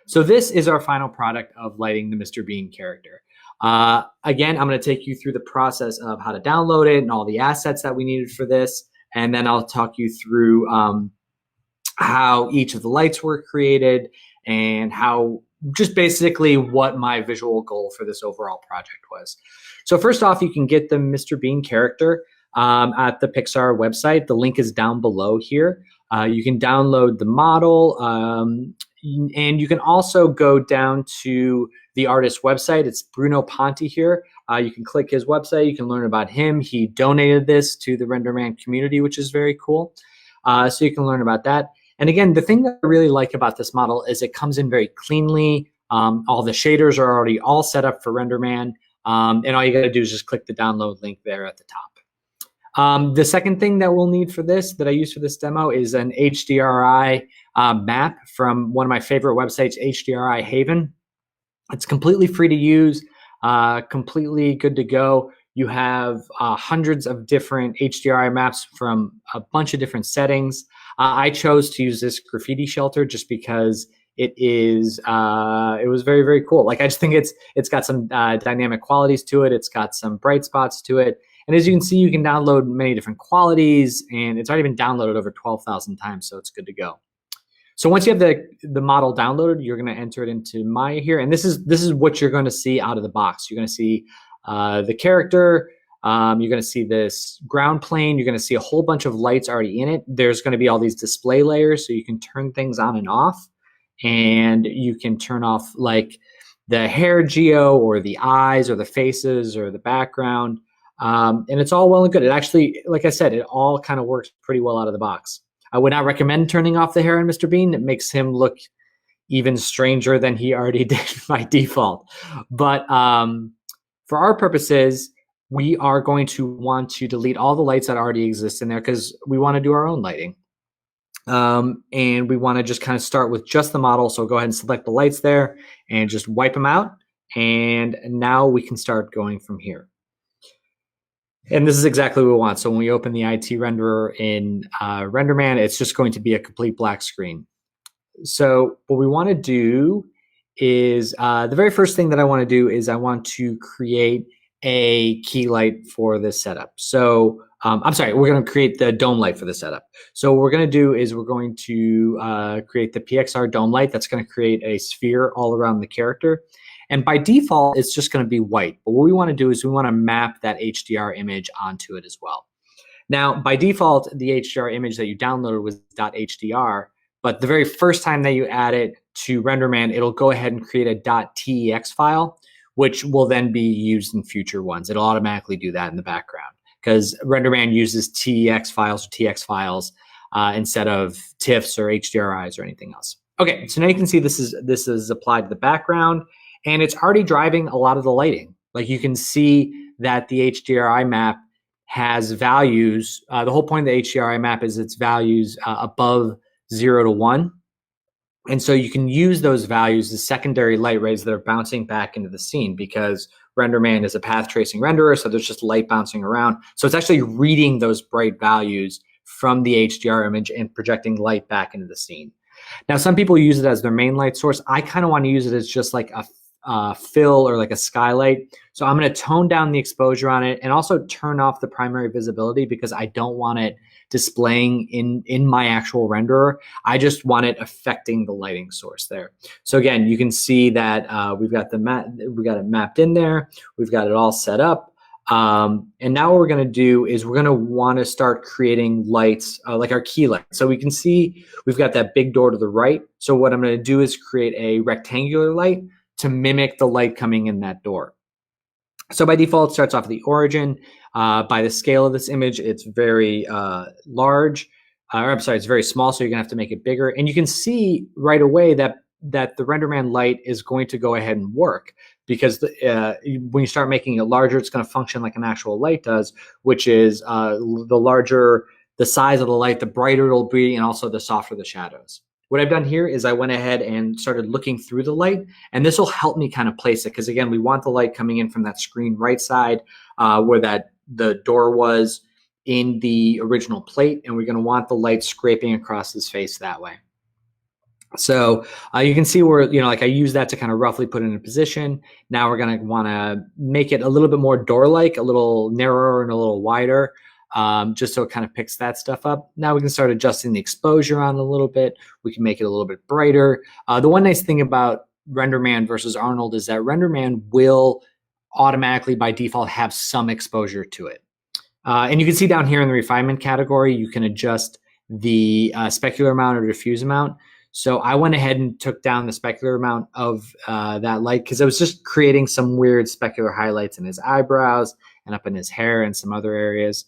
So this is our final product of lighting the Mr. Bean character. Again, I'm going to take you through the process of how to download it and all the assets that we needed for this. And then I'll talk you through how each of the lights were created and how just basically what my visual goal for this overall project was. So first off, you can get the Mr. Bean character at the Pixar website. The link is down below here. You can download the model, and you can also go down to the artist's website. It's Bruno Ponte here. You can click his website. You can learn about him. He donated this to the Renderman community, which is very cool. So you can learn about that. And again, the thing that I really like about this model is it comes in very cleanly. All the shaders are already all set up for Renderman. And all you got to do is just click the download link there at the top. The second thing that we'll need for this, that I use for this demo, is an HDRI map from one of my favorite websites, HDRI Haven. It's completely free to use, completely good to go. You have hundreds of different HDRI maps from a bunch of different settings. I chose to use this graffiti shelter just because it was very, very cool. Like, I just think it's got some dynamic qualities to it. It's got some bright spots to it. And as you can see, you can download many different qualities, and it's already been downloaded over 12,000 times, so it's good to go. So once you have the model downloaded, you're going to enter it into Maya here, and this is what you're going to see out of the box. You're going to see the character. You're going to see this ground plane. You're going to see a whole bunch of lights already in it. There's going to be all these display layers, so you can turn things on and off, and you can turn off like the hair geo or the eyes or the faces or the background. And it's all well and good. It actually, like I said, it all kind of works pretty well out of the box. I would not recommend turning off the hair on Mr. Bean. It makes him look even stranger than he already did by default. But for our purposes, we are going to want to delete all the lights that already exist in there because we want to do our own lighting. And we want to just kind of start with just the model. So go ahead and select the lights there and just wipe them out. And now we can start going from here. And this is exactly what we want. So when we open the IT renderer in Renderman, it's just going to be a complete black screen. So what we want to do is, the very first thing that I want to do is I want to create a key light for this setup. So I'm sorry, we're going to create the dome light for the setup. So what we're going to do is we're going to create the PXR dome light that's going to create a sphere all around the character. And by default, it's just going to be white. But what we want to do is we want to map that HDR image onto it as well. Now, by default, the HDR image that you downloaded was .hdr. But the very first time that you add it to Renderman, it'll go ahead and create a .tex file, which will then be used in future ones. It'll automatically do that in the background because Renderman uses TEX files or TX files instead of TIFFs or HDRIs or anything else. Okay, so now you can see this is applied to the background. And it's already driving a lot of the lighting. Like, you can see that the HDRI map has values. The whole point of the HDRI map is its values above 0 to 1. And so you can use those values as secondary light rays that are bouncing back into the scene because Renderman is a path tracing renderer, so there's just light bouncing around. So it's actually reading those bright values from the HDR image and projecting light back into the scene. Now, some people use it as their main light source. I kind of want to use it as just like a fill or like a skylight. So I'm going to tone down the exposure on it and also turn off the primary visibility because I don't want it displaying in my actual renderer. I just want it affecting the lighting source there. So again, you can see that we've got it mapped in there. We've got it all set up. And now what we're going to do is we're going to want to start creating lights like our key light. So we can see we've got that big door to the right. So what I'm going to do is create a rectangular light to mimic the light coming in that door. So by default, it starts off at the origin. By the scale of this image, it's very large. I'm sorry, it's very small, so you're gonna have to make it bigger. And you can see right away that the Renderman light is going to go ahead and work because when you start making it larger, it's gonna function like an actual light does, which is the larger the size of the light, the brighter it'll be, and also the softer the shadows. What I've done here is I went ahead and started looking through the light, and this will help me kind of place it because, again, we want the light coming in from that screen right side where the door was in the original plate, and we're going to want the light scraping across his face that way. So you can see where, like I use that to kind of roughly put it in a position. Now we're going to want to make it a little bit more door-like, a little narrower and a little wider, just so it kind of picks that stuff up. Now we can start adjusting the exposure on a little bit. We can make it a little bit brighter. The one nice thing about Renderman versus Arnold is that Renderman will automatically by default have some exposure to it. And you can see down here in the refinement category, you can adjust the specular amount or diffuse amount. So I went ahead and took down the specular amount of that light because I was just creating some weird specular highlights in his eyebrows and up in his hair and some other areas.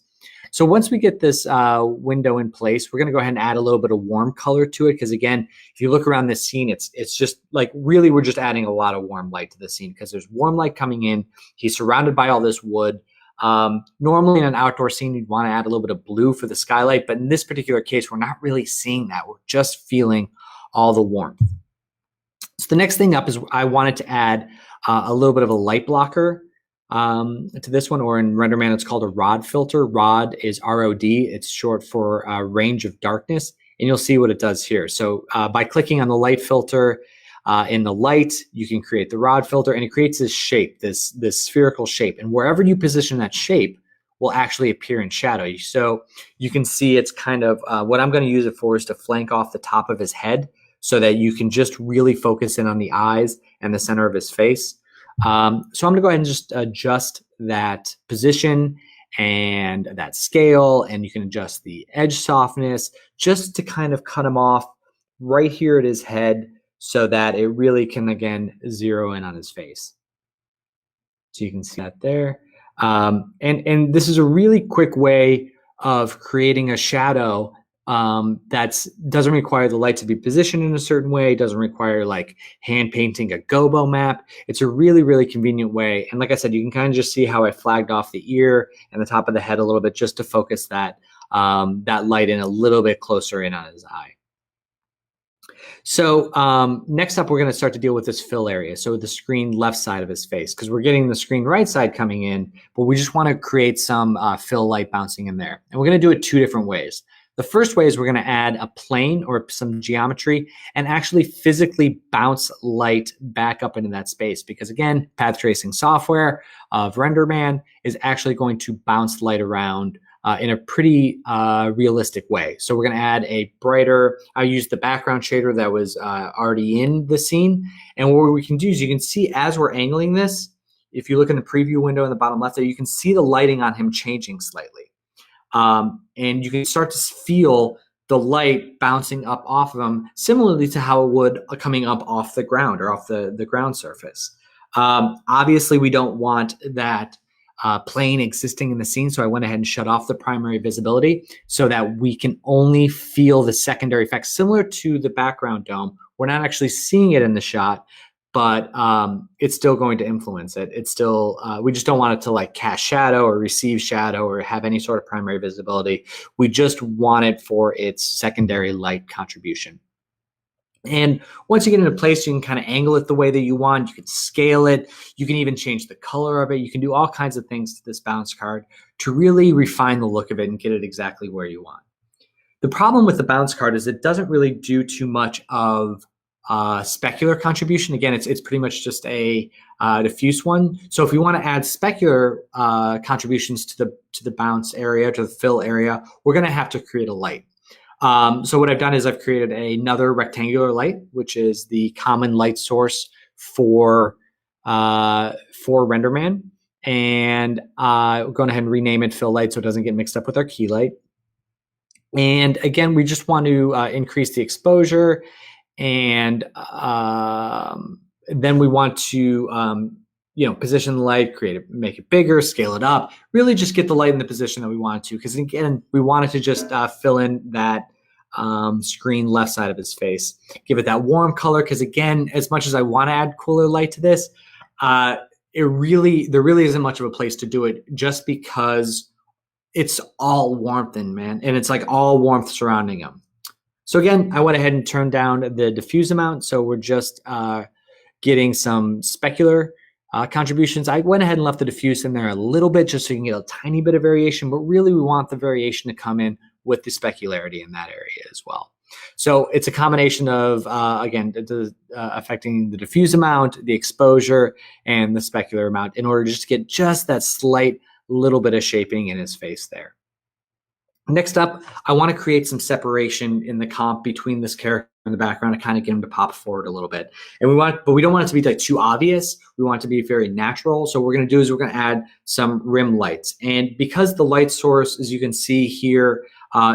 So once we get this window in place, we're going to go ahead and add a little bit of warm color to it because, again, if you look around this scene, it's just like really we're just adding a lot of warm light to the scene because there's warm light coming in. He's surrounded by all this wood. Normally in an outdoor scene, you'd want to add a little bit of blue for the skylight, but in this particular case, we're not really seeing that. We're just feeling all the warmth. So the next thing up is I wanted to add a little bit of a light blocker to this one, or in Renderman, it's called a rod filter. Rod is ROD. It's short for range of darkness, and you'll see what it does here. So by clicking on the light filter in the light, you can create the rod filter, and it creates this shape, this spherical shape. And wherever you position that shape will actually appear in shadow. So you can see it's kind of, what I'm going to use it for is to flank off the top of his head so that you can just really focus in on the eyes and the center of his face. So I'm going to go ahead and just adjust that position and that scale, and you can adjust the edge softness just to kind of cut him off right here at his head so that it really can, again, zero in on his face. So you can see that there. And this is a really quick way of creating a shadow that doesn't require the light to be positioned in a certain way, doesn't require like hand painting a gobo map. It's a really, really convenient way. And like I said, you can kind of just see how I flagged off the ear and the top of the head a little bit just to focus that, that light in a little bit closer in on his eye. So next up, we're going to start to deal with this fill area. So the screen left side of his face, because we're getting the screen right side coming in, but we just want to create some fill light bouncing in there. And we're going to do it two different ways. The first way is we're going to add a plane or some geometry and actually physically bounce light back up into that space. Because again, path tracing software of Renderman is actually going to bounce light around in a pretty realistic way. So we're going to add a brighter, I used the background shader that was already in the scene. And what we can do is you can see as we're angling this, if you look in the preview window in the bottom left there, you can see the lighting on him changing slightly. And you can start to feel the light bouncing up off of him, similarly to how it would coming up off the ground or off the ground surface. Obviously, we don't want that plane existing in the scene, so I went ahead and shut off the primary visibility so that we can only feel the secondary effects, similar to the background dome. We're not actually seeing it in the shot, but it's still going to influence it. It's still, we just don't want it to like cast shadow or receive shadow or have any sort of primary visibility. We just want it for its secondary light contribution. And once you get into place, you can kind of angle it the way that you want. You can scale it. You can even change the color of it. You can do all kinds of things to this bounce card to really refine the look of it and get it exactly where you want. The problem with the bounce card is it doesn't really do too much of specular contribution. Again, it's pretty much just a diffuse one. So if we want to add specular contributions to the bounce area, to the fill area, we're going to have to create a light. So what I've done is I've created another rectangular light, which is the common light source for Renderman. And we're going ahead and rename it fill light so it doesn't get mixed up with our key light. And again, we just want to increase the exposure. And then we want to, position the light, make it bigger, scale it up, really just get the light in the position that we want it to. Because again, we wanted to just fill in that screen left side of his face, give it that warm color. Because again, as much as I want to add cooler light to this, there really isn't much of a place to do it just because it's all warmth in, man. And it's like all warmth surrounding him. So again, I went ahead and turned down the diffuse amount. So we're just getting some specular contributions. I went ahead and left the diffuse in there a little bit just so you can get a tiny bit of variation, but really we want the variation to come in with the specularity in that area as well. So it's a combination of, again, affecting the diffuse amount, the exposure, and the specular amount in order just to get just that slight little bit of shaping in his face there. Next up, I want to create some separation in the comp between this character and the background to kind of get him to pop forward a little bit. And but we don't want it to be like too obvious. We want it to be very natural. So what we're going to do is we're going to add some rim lights. And because the light source, as you can see here,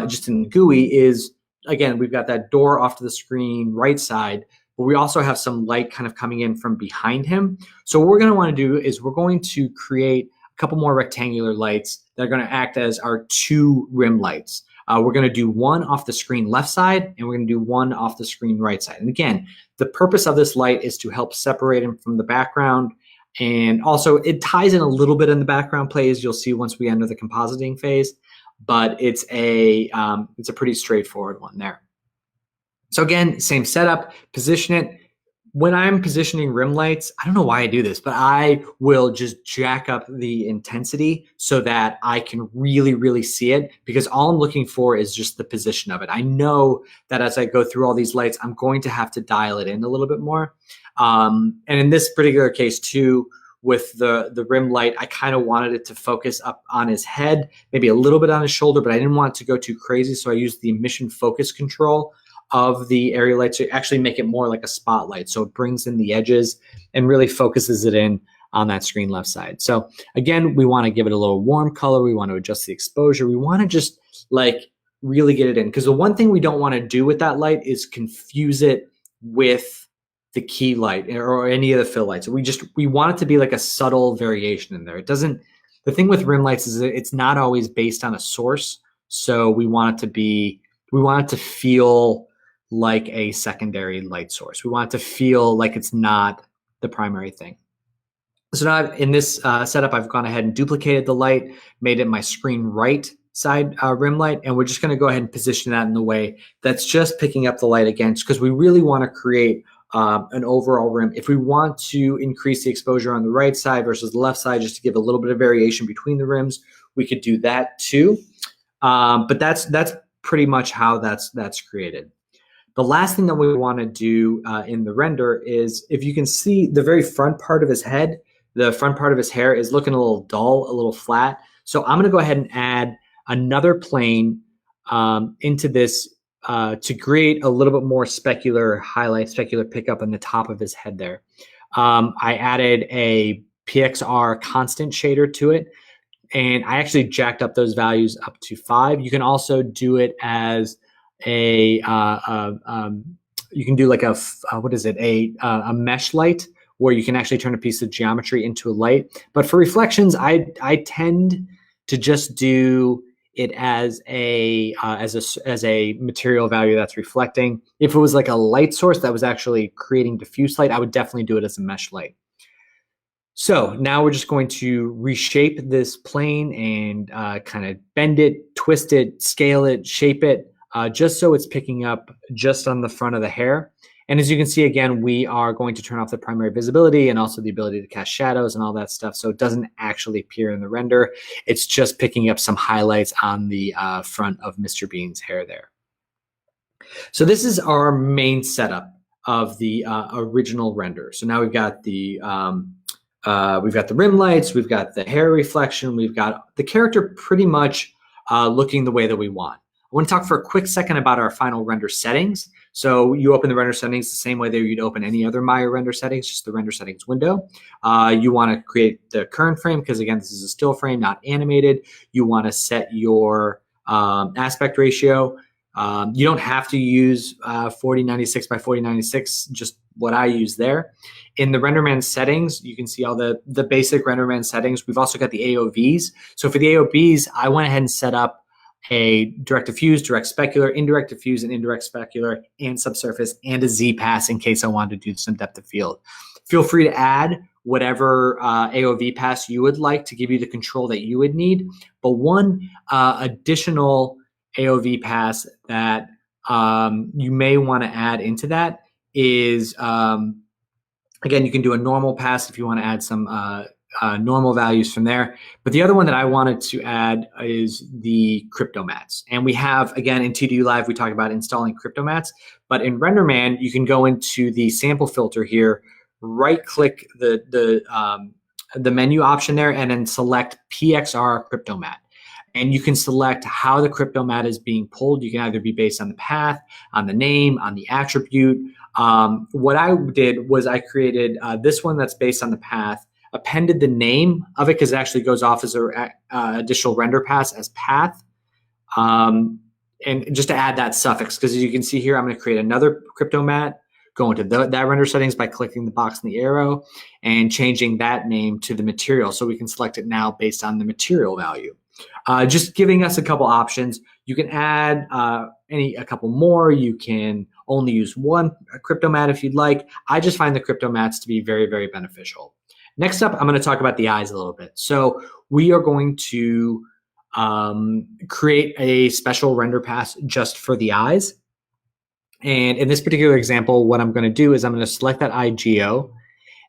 just in the GUI is, again, we've got that door off to the screen right side, but we also have some light kind of coming in from behind him. So what we're going to want to do is we're going to create a couple more rectangular lights that are going to act as our 2 rim lights. We're going to do one off the screen left side, and we're going to do one off the screen right side. And again, the purpose of this light is to help separate him from the background. And also it ties in a little bit in the background play, as you'll see once we enter the compositing phase, but it's a pretty straightforward one there. So again, same setup, position it. When I'm positioning rim lights, I don't know why I do this, but I will just jack up the intensity so that I can really, really see it, because all I'm looking for is just the position of it. I know that as I go through all these lights, I'm going to have to dial it in a little bit more. And in this particular case too, with the rim light, I kind of wanted it to focus up on his head, maybe a little bit on his shoulder, but I didn't want it to go too crazy. So I used the emission focus control of the area light to actually make it more like a spotlight. So it brings in the edges and really focuses it in on that screen left side. So again, we want to give it a little warm color. We want to adjust the exposure. We want to just like really get it in, because the one thing we don't want to do with that light is confuse it with the key light or any of the fill lights. We want it to be like a subtle variation in there. It doesn't, the thing with rim lights is that it's not always based on a source. So we want it to feel like a secondary light source. We want it to feel like it's not the primary thing. So now in this setup, I've gone ahead and duplicated the light, made it my screen right side rim light, and we're just going to go ahead and position that in the way that's just picking up the light again, because we really want to create an overall rim. If we want to increase the exposure on the right side versus the left side, just to give a little bit of variation between the rims, we could do that too. But that's pretty much how that's created. The last thing that we want to do in the render is, if you can see the very front part of his head, the front part of his hair is looking a little dull, a little flat. So I'm going to go ahead and add another plane into this to create a little bit more specular highlight, specular pickup on the top of his head there. I added a PXR constant shader to it, and I actually jacked up those values up to 5. You can also do it as you can do like a mesh light, where you can actually turn a piece of geometry into a light. But for reflections, I tend to just do it as a material value that's reflecting. If it was like a light source that was actually creating diffuse light, I would definitely do it as a mesh light. So now we're just going to reshape this plane and kind of bend it, twist it, scale it, shape it, just so it's picking up just on the front of the hair. And as you can see, again, we are going to turn off the primary visibility and also the ability to cast shadows and all that stuff, so it doesn't actually appear in the render. It's just picking up some highlights on the front of Mr. Bean's hair there. So this is our main setup of the original render. So now we've got the rim lights, we've got the hair reflection, we've got the character pretty much looking the way that we want. I want to talk for a quick second about our final render settings. So you open the render settings the same way that you'd open any other Maya render settings, just the render settings window. You want to create the current frame, because again, this is a still frame, not animated. You want to set your aspect ratio. You don't have to use 4096 by 4096, just what I use there. In the Renderman settings, you can see all the basic Renderman settings. We've also got the AOVs. So for the AOVs, I went ahead and set up a direct diffuse, direct specular, indirect diffuse, and indirect specular, and subsurface, and a Z pass in case I wanted to do some depth of field. Feel free to add whatever AOV pass you would like to give you the control that you would need. But one additional AOV pass that you may want to add into that is, again, you can do a normal pass if you want to add some normal values from there. But the other one that I wanted to add is the crypto mats. And we have, again, in TDU Live, we talk about installing crypto mats. But in Renderman, you can go into the sample filter here, right-click the menu option there, and then select PXR crypto mat. And you can select how the crypto mat is being pulled. You can either be based on the path, on the name, on the attribute. What I did was I created this one that's based on the path, appended the name of it because it actually goes off as a additional render pass as path. And just to add that suffix, because as you can see here, I'm going to create another crypto mat, go into that render settings by clicking the box and the arrow and changing that name to the material. So we can select it now based on the material value. Just giving us a couple options. You can add a couple more. You can only use one crypto mat if you'd like. I just find the crypto mats to be very, very beneficial. Next up, I'm going to talk about the eyes a little bit. So we are going to create a special render pass just for the eyes. And in this particular example, what I'm going to do is I'm going to select that eye geo,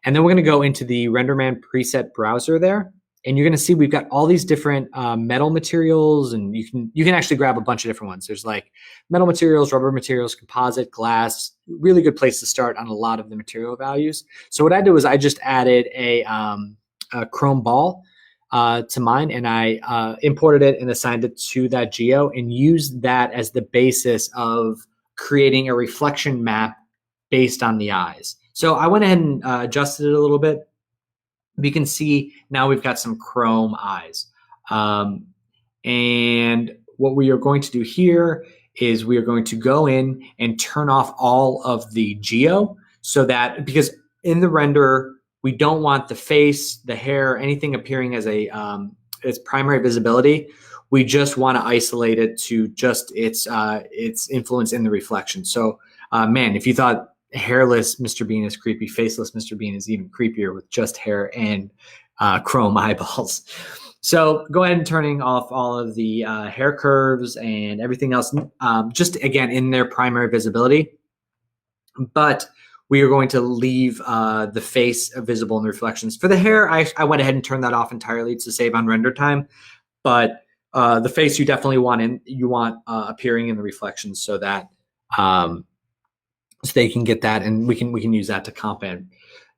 and then we're going to go into the Renderman preset browser there. And you're going to see we've got all these different metal materials, and you can actually grab a bunch of different ones. There's like metal materials, rubber materials, composite, glass. Really good place to start on a lot of the material values. So what I did was I just added a chrome ball to mine, and I imported it and assigned it to that geo and used that as the basis of creating a reflection map based on the eyes. So I went ahead and adjusted it a little bit. We can see now we've got some chrome eyes. And what we are going to do here is we are going to go in and turn off all of the geo, so that, because in the render, we don't want the face, the hair, anything appearing as its primary visibility. We just want to isolate it to just its influence in the reflection. So man, if you thought hairless Mr. Bean is creepy, faceless Mr. Bean is even creepier with just hair and chrome eyeballs. So go ahead and turning off all of the hair curves and everything else, just again in their primary visibility. But we are going to leave the face visible in the reflections. For the hair, I went ahead and turned that off entirely to save on render time. But the face you definitely want appearing in the reflections, so that so they can get that, and we can use that to comp in.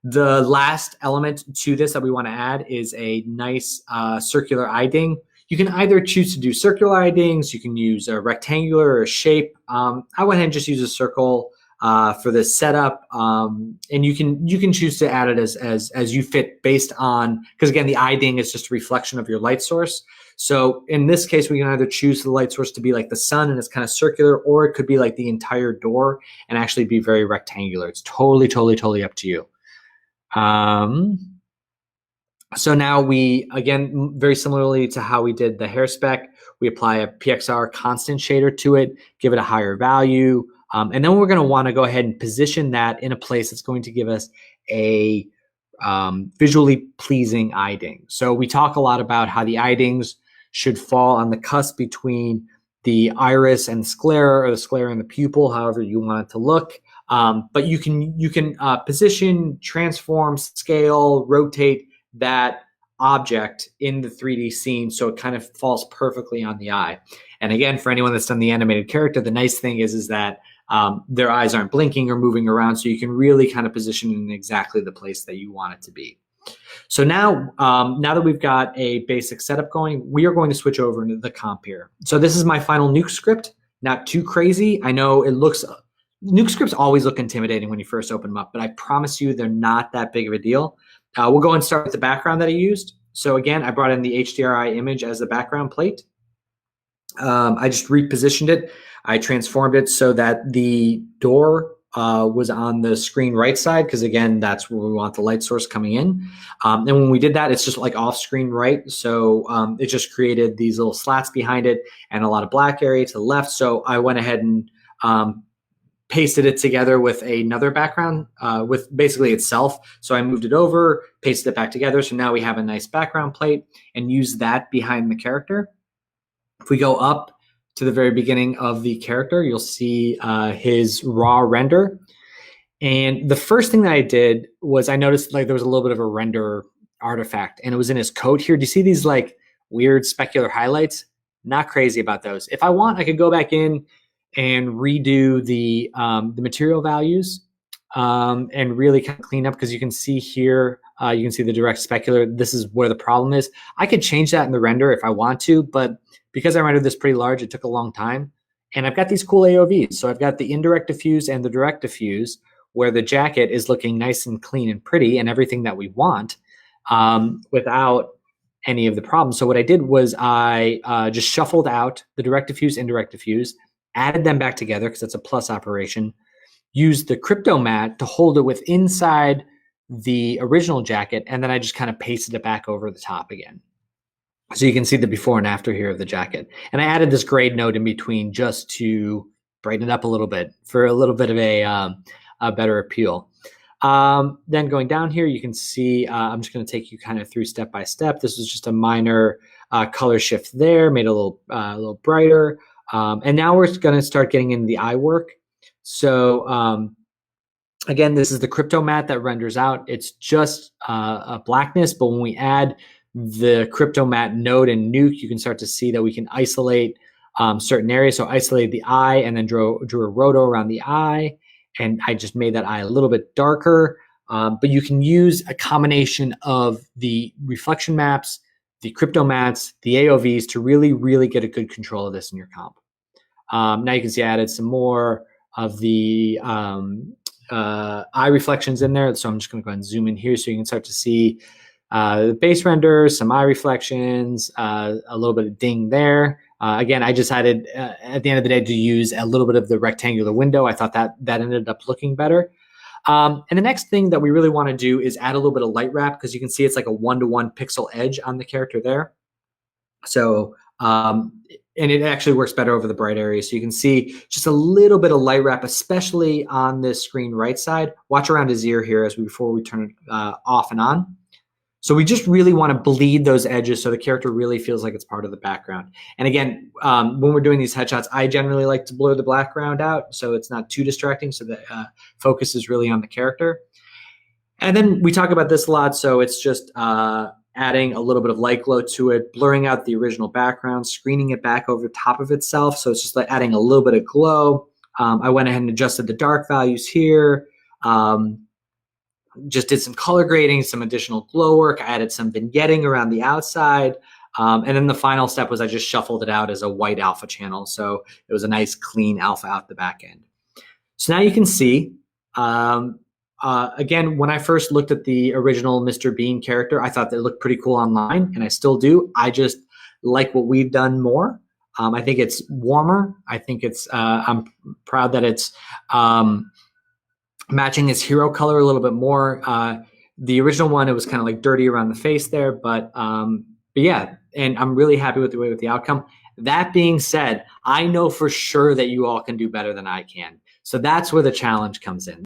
The last element to this that we want to add is a nice circular eye ding. You can either choose to do circular eye dings, you can use a rectangular or a shape. I went ahead and just use a circle for this setup, and you can choose to add it as you fit based on, because again, the eye ding is just a reflection of your light source. So in this case, we can either choose the light source to be like the sun and it's kind of circular, or it could be like the entire door and actually be very rectangular. It's totally up to you. So now we, again, very similarly to how we did the hair spec, we apply a PXR constant shader to it, give it a higher value. And then we're going to want to go ahead and position that in a place that's going to give us a visually pleasing eye ding. So we talk a lot about how the eye dings should fall on the cusp between the iris and the sclera, or the sclera and the pupil, however you want it to look. But you can position, transform, scale, rotate that object in the 3D scene so it kind of falls perfectly on the eye. And again, for anyone that's done the animated character, the nice thing is that their eyes aren't blinking or moving around, so you can really kind of position it in exactly the place that you want it to be. So now that we've got a basic setup going, we are going to switch over into the comp here. So this is my final Nuke script. Not too crazy. I know it looks, Nuke scripts always look intimidating when you first open them up, but I promise you they're not that big of a deal. We'll go and start with the background that I used. So again, I brought in the HDRI image as the background plate. I just repositioned it. I transformed it so that the door was on the screen right side, because again, that's where we want the light source coming in. And when we did that, it's just like off screen right. So it just created these little slats behind it and a lot of black area to the left. So I went ahead and pasted it together with another background with basically itself. So I moved it over, pasted it back together. So now we have a nice background plate, and use that behind the character. If we go up to the very beginning of the character, you'll see his raw render. And the first thing that I did was I noticed like there was a little bit of a render artifact, and it was in his coat here. Do you see these like weird specular highlights? Not crazy about those. If I want, I could go back in and redo the material values and really kind of clean up, because you can see here, you can see the direct specular. This is where the problem is. I could change that in the render if I want to, but because I rendered this pretty large, it took a long time. And I've got these cool AOVs. So I've got the indirect diffuse and the direct diffuse, where the jacket is looking nice and clean and pretty and everything that we want without any of the problems. So what I did was I just shuffled out the direct diffuse, indirect diffuse, added them back together because it's a plus operation, used the crypto mat to hold it with inside the original jacket, and then I just kind of pasted it back over the top again. So you can see the before and after here of the jacket. And I added this grade node in between just to brighten it up a little bit for a little bit of a better appeal. Then going down here, you can see, I'm just going to take you kind of through step by step. This was just a minor color shift there, made it a little brighter. And now we're going to start getting into the eye work. So again, this is the crypto mat that renders out. It's just a blackness, but when we add the crypto mat node in Nuke, you can start to see that we can isolate certain areas. So isolate the eye and then drew a roto around the eye. And I just made that eye a little bit darker. But you can use a combination of the reflection maps, the crypto mats, the AOVs to really, really get a good control of this in your comp. Now you can see I added some more of the eye reflections in there. So I'm just going to go ahead and zoom in here so you can start to see the base render, some eye reflections, a little bit of ding there. Again, I decided at the end of the day to use a little bit of the rectangular window. I thought that ended up looking better. And the next thing that we really want to do is add a little bit of light wrap, because you can see it's like a 1-to-1 pixel edge on the character there. So, and it actually works better over the bright area. So you can see just a little bit of light wrap, especially on this screen right side. Watch around his ear here before we turn it off and on. So we just really want to bleed those edges so the character really feels like it's part of the background. And again, when we're doing these headshots, I generally like to blur the background out so it's not too distracting, so the focus is really on the character. And then we talk about this a lot, so it's just adding a little bit of light glow to it, blurring out the original background, screening it back over top of itself. So it's just like adding a little bit of glow. I went ahead and adjusted the dark values here. Just did some color grading, some additional glow work. I added some vignetting around the outside. And then the final step was I just shuffled it out as a white alpha channel. So it was a nice clean alpha out the back end. So now you can see, again, when I first looked at the original Mr. Bean character, I thought they looked pretty cool online, and I still do. I just like what we've done more. I think it's warmer. I think it's, I'm proud that it's, matching his hero color a little bit more. The original one, it was kind of like dirty around the face there, but yeah, and I'm really happy with the outcome. That being said, I know for sure that you all can do better than I can. So that's where the challenge comes in.